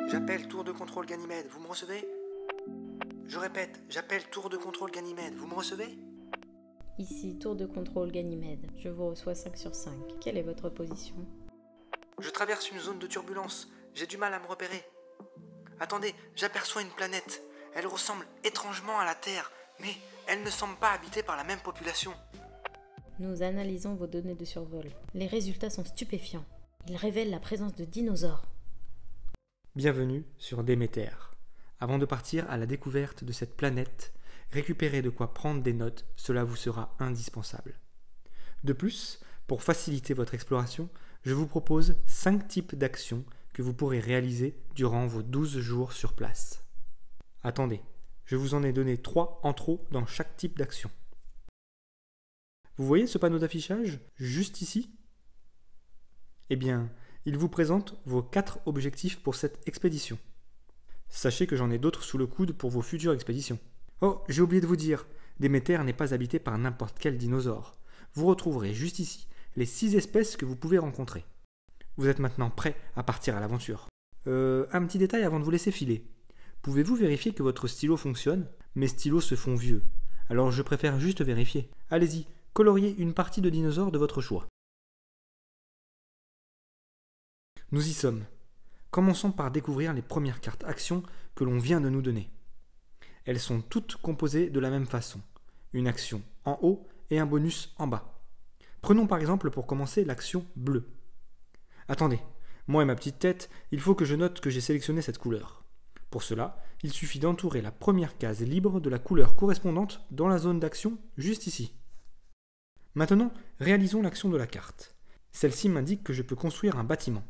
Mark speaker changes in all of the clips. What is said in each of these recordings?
Speaker 1: J'appelle tour de contrôle Ganymède, vous me recevez? Je répète, j'appelle tour de contrôle Ganymède, vous me recevez?
Speaker 2: Ici, tour de contrôle Ganymède. Je vous reçois 5 sur 5. Quelle est votre position?
Speaker 1: Je traverse une zone de turbulence, j'ai du mal à me repérer. Attendez, j'aperçois une planète. Elle ressemble étrangement à la Terre, mais elle ne semble pas habitée par la même population.
Speaker 2: Nous analysons vos données de survol. Les résultats sont stupéfiants. Ils révèlent la présence de dinosaures.
Speaker 3: Bienvenue sur Déméter. Avant de partir à la découverte de cette planète, récupérez de quoi prendre des notes, cela vous sera indispensable. De plus, pour faciliter votre exploration, je vous propose 5 types d'actions que vous pourrez réaliser durant vos 12 jours sur place. Attendez, je vous en ai donné 3 en trop dans chaque type d'action. Vous voyez ce panneau d'affichage, juste ici? Eh bien, il vous présente vos 4 objectifs pour cette expédition. Sachez que j'en ai d'autres sous le coude pour vos futures expéditions. Oh, j'ai oublié de vous dire, Déméter n'est pas habité par n'importe quel dinosaure. Vous retrouverez juste ici les 6 espèces que vous pouvez rencontrer. Vous êtes maintenant prêt à partir à l'aventure. Un petit détail avant de vous laisser filer. Pouvez-vous vérifier que votre stylo fonctionne? Mes stylos se font vieux, alors je préfère juste vérifier. Allez-y, coloriez une partie de dinosaure de votre choix. Nous y sommes. Commençons par découvrir les premières cartes actions que l'on vient de nous donner. Elles sont toutes composées de la même façon. Une action en haut et un bonus en bas. Prenons par exemple pour commencer l'action bleue. Attendez, moi et ma petite tête, il faut que je note que j'ai sélectionné cette couleur. Pour cela, il suffit d'entourer la première case libre de la couleur correspondante dans la zone d'action juste ici. Maintenant, réalisons l'action de la carte. Celle-ci m'indique que je peux construire un bâtiment.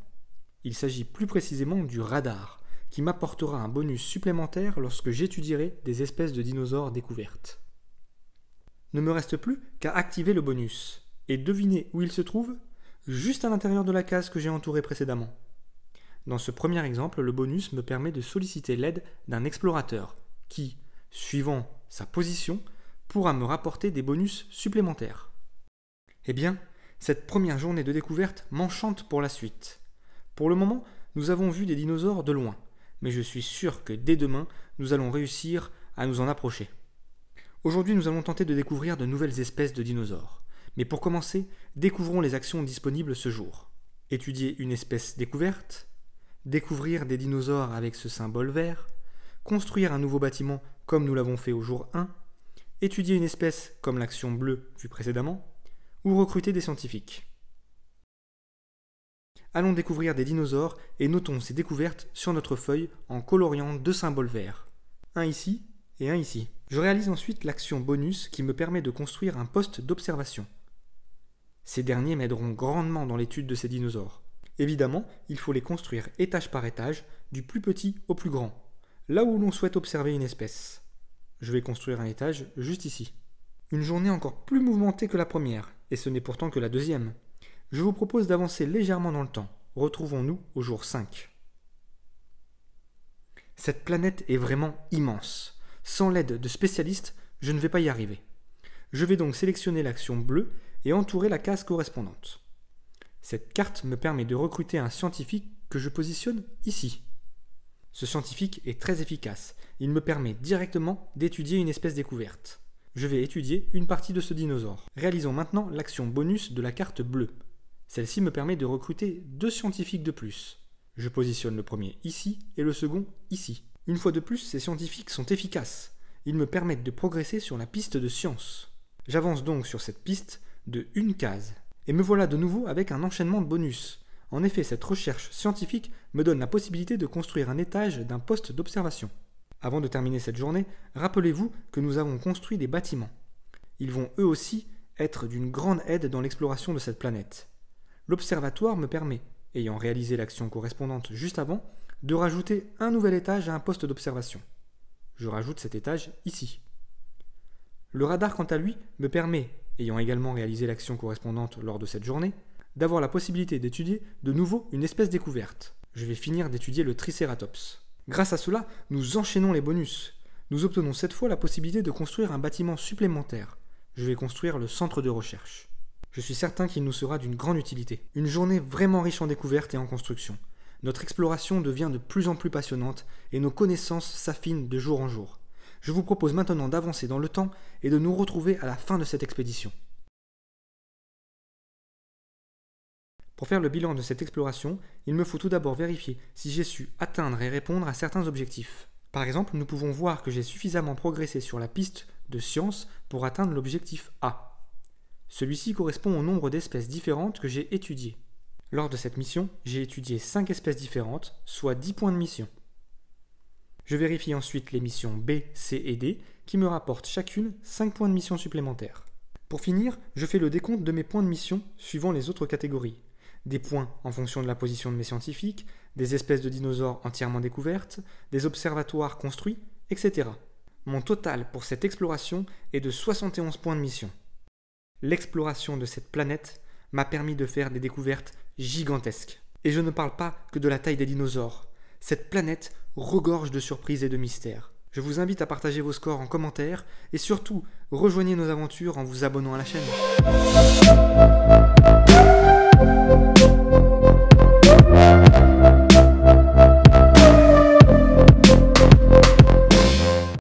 Speaker 3: Il s'agit plus précisément du radar, qui m'apportera un bonus supplémentaire lorsque j'étudierai des espèces de dinosaures découvertes. Ne me reste plus qu'à activer le bonus. Et devinez où il se trouve? Juste à l'intérieur de la case que j'ai entourée précédemment. Dans ce premier exemple, le bonus me permet de solliciter l'aide d'un explorateur qui, suivant sa position, pourra me rapporter des bonus supplémentaires. Eh bien, cette première journée de découverte m'enchante pour la suite. Pour le moment, nous avons vu des dinosaures de loin, mais je suis sûr que dès demain, nous allons réussir à nous en approcher. Aujourd'hui, nous allons tenter de découvrir de nouvelles espèces de dinosaures. Mais pour commencer, découvrons les actions disponibles ce jour. Étudier une espèce découverte, découvrir des dinosaures avec ce symbole vert, construire un nouveau bâtiment comme nous l'avons fait au jour 1, étudier une espèce comme l'action bleue vue précédemment, ou recruter des scientifiques. Allons découvrir des dinosaures et notons ces découvertes sur notre feuille en coloriant 2 symboles verts, un ici et un ici. Je réalise ensuite l'action bonus qui me permet de construire un poste d'observation. Ces derniers m'aideront grandement dans l'étude de ces dinosaures. Évidemment, il faut les construire étage par étage, du plus petit au plus grand, là où l'on souhaite observer une espèce. Je vais construire un étage juste ici. Une journée encore plus mouvementée que la première, et ce n'est pourtant que la deuxième. Je vous propose d'avancer légèrement dans le temps. Retrouvons-nous au jour 5. Cette planète est vraiment immense. Sans l'aide de spécialistes, je ne vais pas y arriver. Je vais donc sélectionner l'action bleue et entourer la case correspondante. Cette carte me permet de recruter un scientifique que je positionne ici. Ce scientifique est très efficace. Il me permet directement d'étudier une espèce découverte. Je vais étudier une partie de ce dinosaure. Réalisons maintenant l'action bonus de la carte bleue. Celle-ci me permet de recruter 2 scientifiques de plus. Je positionne le premier ici et le second ici. Une fois de plus, ces scientifiques sont efficaces. Ils me permettent de progresser sur la piste de science. J'avance donc sur cette piste de 1 case. Et me voilà de nouveau avec un enchaînement de bonus. En effet, cette recherche scientifique me donne la possibilité de construire un étage d'un poste d'observation. Avant de terminer cette journée, rappelez-vous que nous avons construit des bâtiments. Ils vont eux aussi être d'une grande aide dans l'exploration de cette planète. L'observatoire me permet, ayant réalisé l'action correspondante juste avant, de rajouter un nouvel étage à un poste d'observation. Je rajoute cet étage ici. Le radar, quant à lui, me permet, ayant également réalisé l'action correspondante lors de cette journée, d'avoir la possibilité d'étudier de nouveau une espèce découverte. Je vais finir d'étudier le Triceratops. Grâce à cela, nous enchaînons les bonus. Nous obtenons cette fois la possibilité de construire un bâtiment supplémentaire. Je vais construire le centre de recherche. Je suis certain qu'il nous sera d'une grande utilité. Une journée vraiment riche en découvertes et en construction. Notre exploration devient de plus en plus passionnante et nos connaissances s'affinent de jour en jour. Je vous propose maintenant d'avancer dans le temps et de nous retrouver à la fin de cette expédition. Pour faire le bilan de cette exploration, il me faut tout d'abord vérifier si j'ai su atteindre et répondre à certains objectifs. Par exemple, nous pouvons voir que j'ai suffisamment progressé sur la piste de science pour atteindre l'objectif A. Celui-ci correspond au nombre d'espèces différentes que j'ai étudiées. Lors de cette mission, j'ai étudié 5 espèces différentes, soit 10 points de mission. Je vérifie ensuite les missions B, C et D, qui me rapportent chacune 5 points de mission supplémentaires. Pour finir, je fais le décompte de mes points de mission suivant les autres catégories. Des points en fonction de la position de mes scientifiques, des espèces de dinosaures entièrement découvertes, des observatoires construits, etc. Mon total pour cette exploration est de 71 points de mission. L'exploration de cette planète m'a permis de faire des découvertes gigantesques. Et je ne parle pas que de la taille des dinosaures. Cette planète regorge de surprises et de mystères. Je vous invite à partager vos scores en commentaire et surtout, rejoignez nos aventures en vous abonnant à la chaîne.